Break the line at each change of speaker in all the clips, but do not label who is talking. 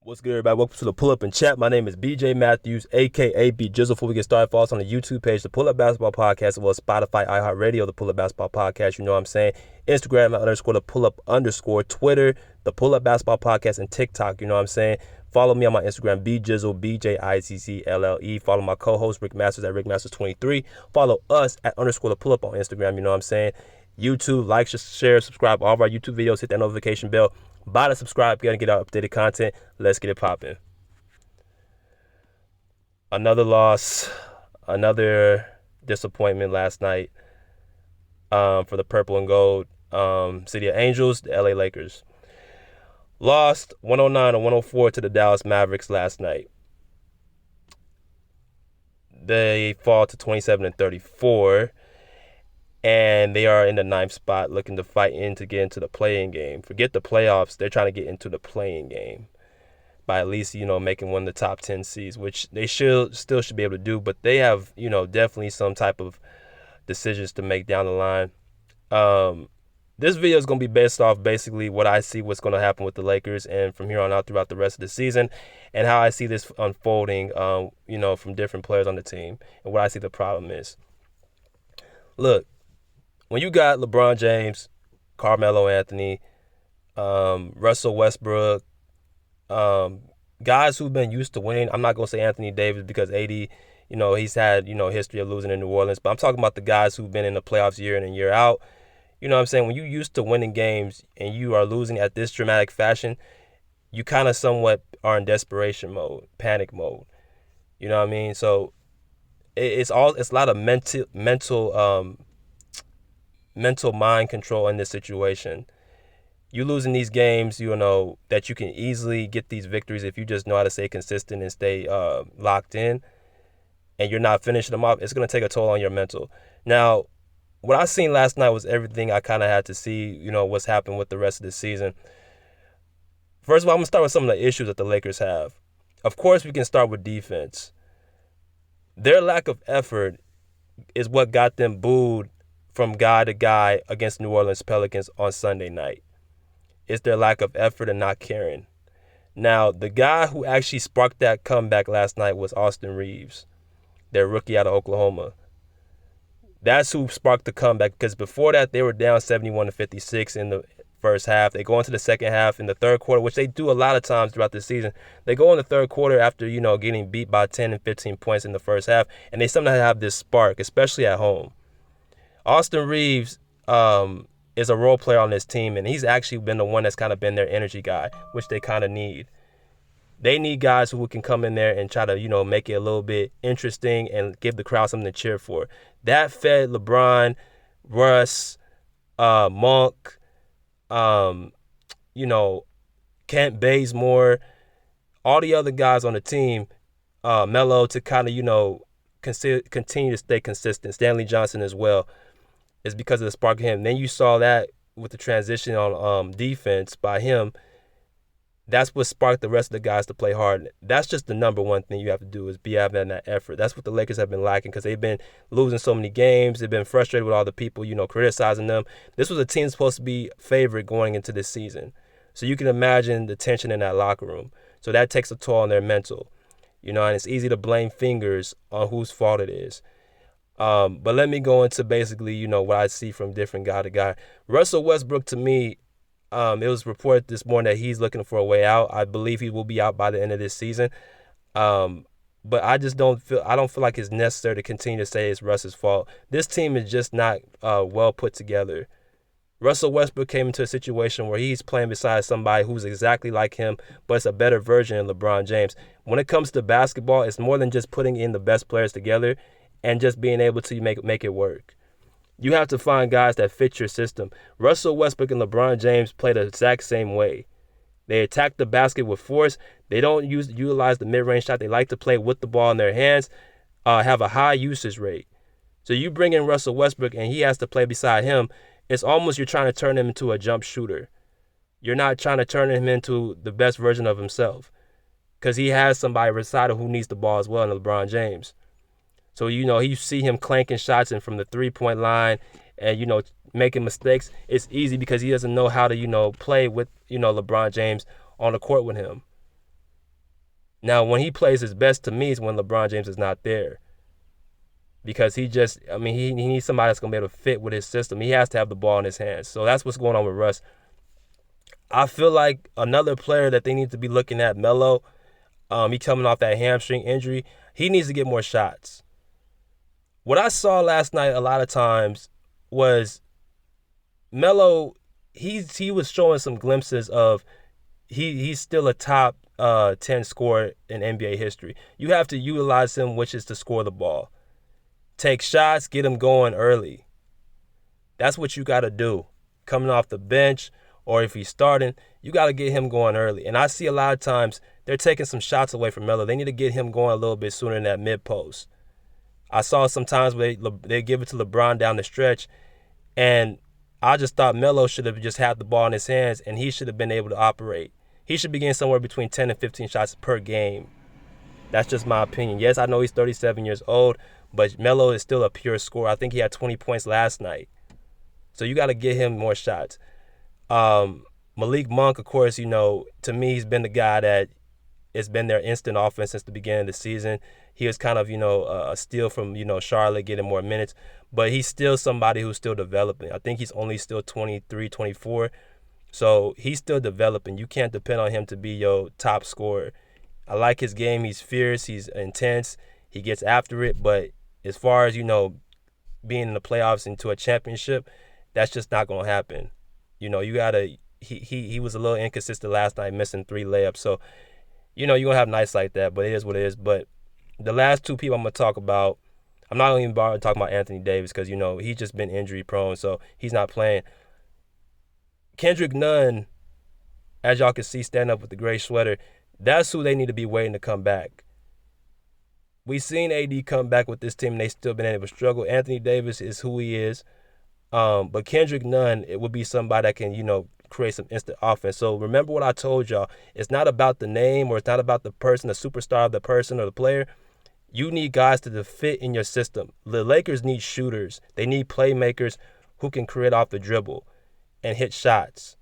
What's good, everybody? Welcome to the Pull Up and Chat. My name is BJ Matthews, aka B Jizzle. Before we get started, follow us on the YouTube page, the Pull Up Basketball Podcast, as well as Spotify, iHeartRadio, the Pull Up Basketball Podcast. You know what I'm saying? Instagram _ the Pull Up _ Twitter, the Pull Up Basketball Podcast, and TikTok. You know what I'm saying? Follow me on my Instagram, B Jizzle, BJIZZLLE. Follow my co-host Rick Masters at RickMasters23. Follow us at _ the Pull Up on Instagram. You know what I'm saying? YouTube, like, share, subscribe all of our YouTube videos. Hit that notification bell. Buy the subscribe, get our updated content. Let's get it popping. Another loss, another disappointment last night for the Purple and Gold City of Angels, the LA Lakers. Lost 109-104 to the Dallas Mavericks last night. They fall to 27-34. And they are in the 9th spot looking to fight to get into the play-in game. Forget the playoffs. They're trying to get into the play-in game by at least, making one of the top 10 seeds, which they still should be able to do. But they have, definitely some type of decisions to make down the line. This video is going to be based off basically what I see what's going to happen with the Lakers and from here on out throughout the rest of the season and how I see this unfolding, from different players on the team and what I see the problem is. Look. When you got LeBron James, Carmelo Anthony, Russell Westbrook, guys who've been used to winning, I'm not going to say Anthony Davis because AD, he's had, history of losing in New Orleans, but I'm talking about the guys who've been in the playoffs year in and year out. You know what I'm saying? When you're used to winning games and you are losing at this dramatic fashion, you kind of somewhat are in desperation mode, panic mode. You know what I mean? So it's a lot of mental mind control in this situation. You losing these games, that you can easily get these victories if you just know how to stay consistent and stay locked in, and you're not finishing them off. It's going to take a toll on your mental. Now, what I seen last night was everything I kind of had to see, what's happened with the rest of the season. First of all, I'm going to start with some of the issues that the Lakers have. Of course, we can start with defense. Their lack of effort is what got them booed from guy to guy against New Orleans Pelicans on Sunday night. It's their lack of effort and not caring. Now, the guy who actually sparked that comeback last night was Austin Reeves, their rookie out of Oklahoma. That's who sparked the comeback because before that, they were down 71-56 in the first half. They go into the second half in the third quarter, which they do a lot of times throughout the season. They go in the third quarter after, getting beat by 10 and 15 points in the first half, and they somehow have this spark, especially at home. Austin Reeves is a role player on this team, and he's actually been the one that's kind of been their energy guy, which they kind of need. They need guys who can come in there and try to, make it a little bit interesting and give the crowd something to cheer for. That fed Lebron, Russ, Monk, Kent Bazemore, all the other guys on the team, Melo to kind of, continue to stay consistent. Stanley Johnson as well. Is because of the spark of him. Then you saw that with the transition on defense by him. That's what sparked the rest of the guys to play hard. That's just the number one thing you have to do is be having that effort. That's what the Lakers have been lacking because they've been losing so many games. They've been frustrated with all the people, criticizing them. This was a team supposed to be favored going into this season. So you can imagine the tension in that locker room. So that takes a toll on their mental. And it's easy to blame fingers on whose fault it is. But let me go into basically, what I see from different guy to guy. Russell Westbrook, to me, it was reported this morning that he's looking for a way out. I believe he will be out by the end of this season. But I don't feel like it's necessary to continue to say it's Russ's fault. This team is just not well put together. Russell Westbrook came into a situation where he's playing beside somebody who's exactly like him, but it's a better version of LeBron James. When it comes to basketball, it's more than just putting in the best players together and just being able to make it work. You have to find guys that fit your system. Russell Westbrook and LeBron James play the exact same way. They attack the basket with force. They don't utilize the mid-range shot. They like to play with the ball in their hands, have a high usage rate. So you bring in Russell Westbrook and he has to play beside him. It's almost you're trying to turn him into a jump shooter. You're not trying to turn him into the best version of himself because he has somebody beside him who needs the ball as well in LeBron James. So, you see him clanking shots in from the three-point line and, making mistakes. It's easy because he doesn't know how to, play with, LeBron James on the court with him. Now, when he plays his best to me is when LeBron James is not there. Because he needs somebody that's going to be able to fit with his system. He has to have the ball in his hands. So that's what's going on with Russ. I feel like another player that they need to be looking at, Melo, he coming off that hamstring injury. He needs to get more shots. What I saw last night a lot of times was Melo, he was showing some glimpses of he's still a top 10 scorer in NBA history. You have to utilize him, which is to score the ball. Take shots, get him going early. That's what you got to do. Coming off the bench, or if he's starting, you got to get him going early. And I see a lot of times they're taking some shots away from Melo. They need to get him going a little bit sooner in that mid-post. I saw sometimes where they give it to LeBron down the stretch, and I just thought Melo should have just had the ball in his hands, and he should have been able to operate. He should be getting somewhere between 10 and 15 shots per game. That's just my opinion. Yes, I know he's 37 years old, but Melo is still a pure scorer. I think he had 20 points last night. So you got to get him more shots. Malik Monk, of course, to me, he's been the guy that it's been their instant offense since the beginning of the season. He was kind of, a steal from, Charlotte, getting more minutes. But he's still somebody who's still developing. I think he's only still 23, 24. So he's still developing. You can't depend on him to be your top scorer. I like his game. He's fierce. He's intense. He gets after it. But as far as, being in the playoffs into a championship, that's just not going to happen. You got to he was a little inconsistent last night, missing 3 layups. So, you're going to have nights like that, but it is what it is. But the last 2 people I'm going to talk about, I'm not even bothered talking about Anthony Davis because, he's just been injury prone, so he's not playing. Kendrick Nunn, as y'all can see, stand up with the gray sweater, that's who they need to be waiting to come back. We've seen AD come back with this team, and they still been able to struggle. Anthony Davis is who he is. But Kendrick Nunn, it would be somebody that can, create some instant offense. So remember what I told y'all. It's not about the name, or it's not about the person, the superstar of the person or the player. You need guys to fit in your system. The Lakers need shooters. They need playmakers who can create off the dribble and hit shots.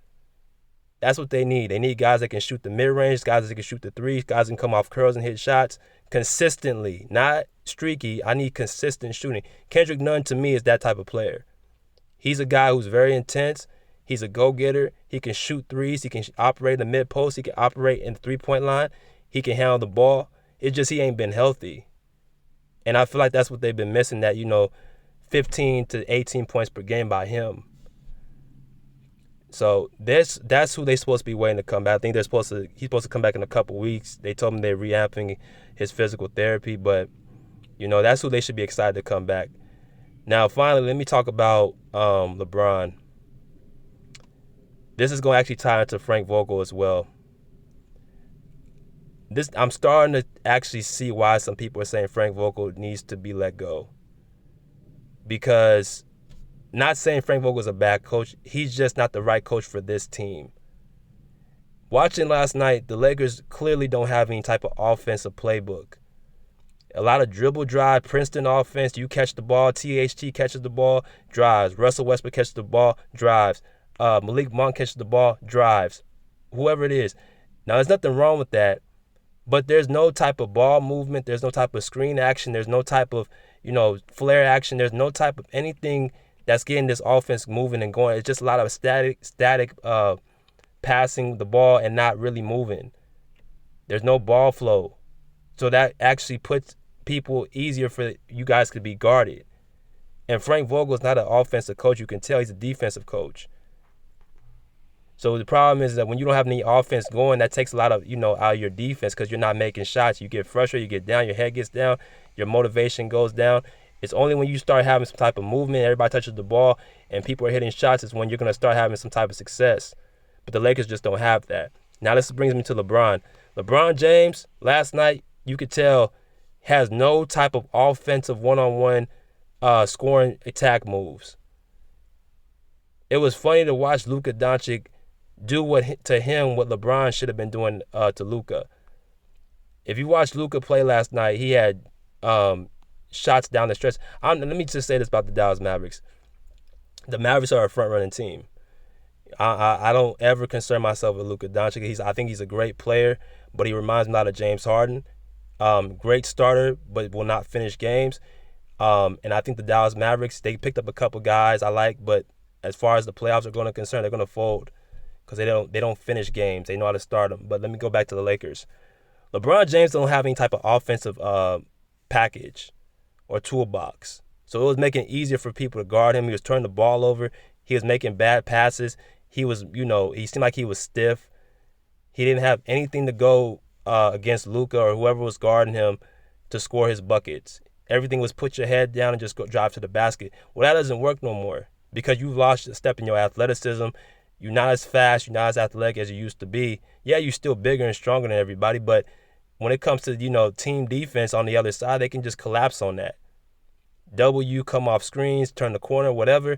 That's what they need. They need guys that can shoot the mid-range, guys that can shoot the threes, guys that can come off curls and hit shots consistently, not streaky. I need consistent shooting. Kendrick Nunn, to me, is that type of player. He's a guy who's very intense. He's a go-getter. He can shoot threes. He can operate in the mid-post. He can operate in the three-point line. He can handle the ball. It's just he ain't been healthy. And I feel like that's what they've been missing, that, 15 to 18 points per game by him. So that's who they're supposed to be waiting to come back. I think he's supposed to come back in a couple weeks. They told him they're reamping his physical therapy, but, that's who they should be excited to come back. Now, finally, let me talk about LeBron. This is going to actually tie into Frank Vogel as well. I'm starting to actually see why some people are saying Frank Vogel needs to be let go. Because, not saying Frank Vogel is a bad coach, he's just not the right coach for this team. Watching last night, the Lakers clearly don't have any type of offensive playbook. A lot of dribble drive, Princeton offense, you catch the ball, THT catches the ball, drives. Russell Westbrook catches the ball, drives. Malik Monk catches the ball, drives. Whoever it is. Now, there's nothing wrong with that, but there's no type of ball movement. There's no type of screen action. There's no type of, flare action. There's no type of anything that's getting this offense moving and going. It's just a lot of static passing the ball and not really moving. There's no ball flow. So that actually puts people easier for you guys to be guarded. And Frank Vogel is not an offensive coach. You can tell he's a defensive coach. So the problem is that when you don't have any offense going, that takes a lot of, out of your defense because you're not making shots. You get frustrated, you get down, your head gets down, your motivation goes down. It's only when you start having some type of movement, everybody touches the ball, and people are hitting shots is when you're going to start having some type of success. But the Lakers just don't have that. Now this brings me to LeBron. LeBron James, last night, you could tell, has no type of offensive one-on-one scoring attack moves. It was funny to watch Luka Doncic do what LeBron should have been doing to Luka. If you watched Luka play last night, he had shots down the stretch. Let me just say this about the Dallas Mavericks. The Mavericks are a front-running team. I don't ever concern myself with Luka Doncic. I think he's a great player, but he reminds me a lot of James Harden. Great starter, but will not finish games. And I think the Dallas Mavericks, they picked up a couple guys I like, but as far as the playoffs are going to concern, they're going to fold because they don't finish games. They know how to start them. But let me go back to the Lakers. LeBron James don't have any type of offensive package or toolbox. So it was making it easier for people to guard him. He was turning the ball over. He was making bad passes. He was, he seemed like he was stiff. He didn't have anything to go against Luka or whoever was guarding him to score his buckets. Everything was put your head down and just go drive to the basket. Well, that doesn't work no more because you've lost a step in your athleticism. You're not as fast. You're not as athletic as you used to be. Yeah, you're still bigger and stronger than everybody, but when it comes to, team defense on the other side, they can just collapse on that. Double you, come off screens, turn the corner, whatever.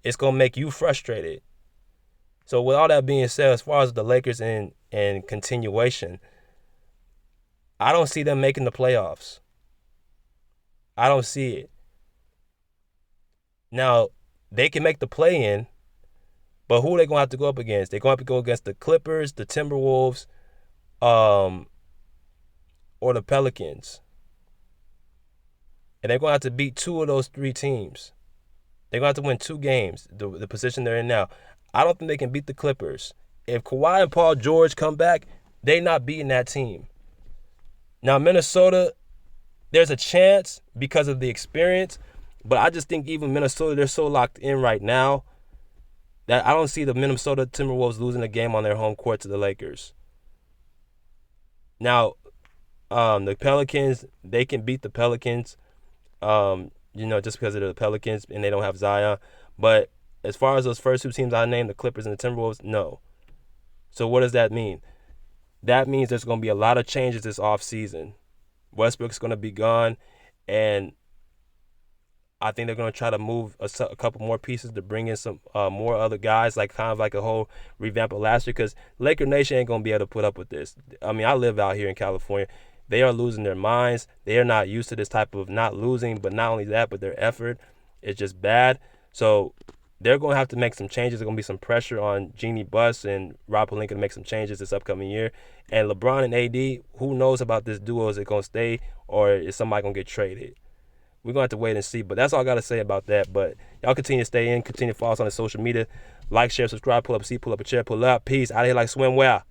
It's going to make you frustrated. So with all that being said, as far as the Lakers and continuation, I don't see them making the playoffs. I don't see it. Now, they can make the play-in, but who are they going to have to go up against? They're going to have to go against the Clippers, the Timberwolves, or the Pelicans. And they're going to have to beat two of those three teams. They're going to have to win 2 games, the position they're in now. I don't think they can beat the Clippers. If Kawhi and Paul George come back, they're not beating that team. Now, Minnesota, there's a chance because of the experience, but I just think even Minnesota, they're so locked in right now that I don't see the Minnesota Timberwolves losing a game on their home court to the Lakers. Now, the Pelicans, they can beat the Pelicans, just because of the Pelicans and they don't have Zion. But as far as those first 2 teams I named, the Clippers and the Timberwolves, no. So what does that mean? That means there's going to be a lot of changes this offseason. Westbrook's going to be gone, and I think they're going to try to move a couple more pieces to bring in some more other guys, like kind of like a whole revamp of last year, because Laker Nation ain't going to be able to put up with this. I mean, I live out here in California. They are losing their minds. They are not used to this type of not losing, but not only that, but their effort is just bad. So they're going to have to make some changes. There's going to be some pressure on Jeannie Buss and Rob Pelinka to make some changes this upcoming year. And LeBron and AD, who knows about this duo? Is it going to stay, or is somebody going to get traded? We're going to have to wait and see. But that's all I got to say about that. But y'all continue to stay in. Continue to follow us on the social media. Like, share, subscribe, pull up a seat, pull up a chair, pull up. Peace. Out of here like swimwear.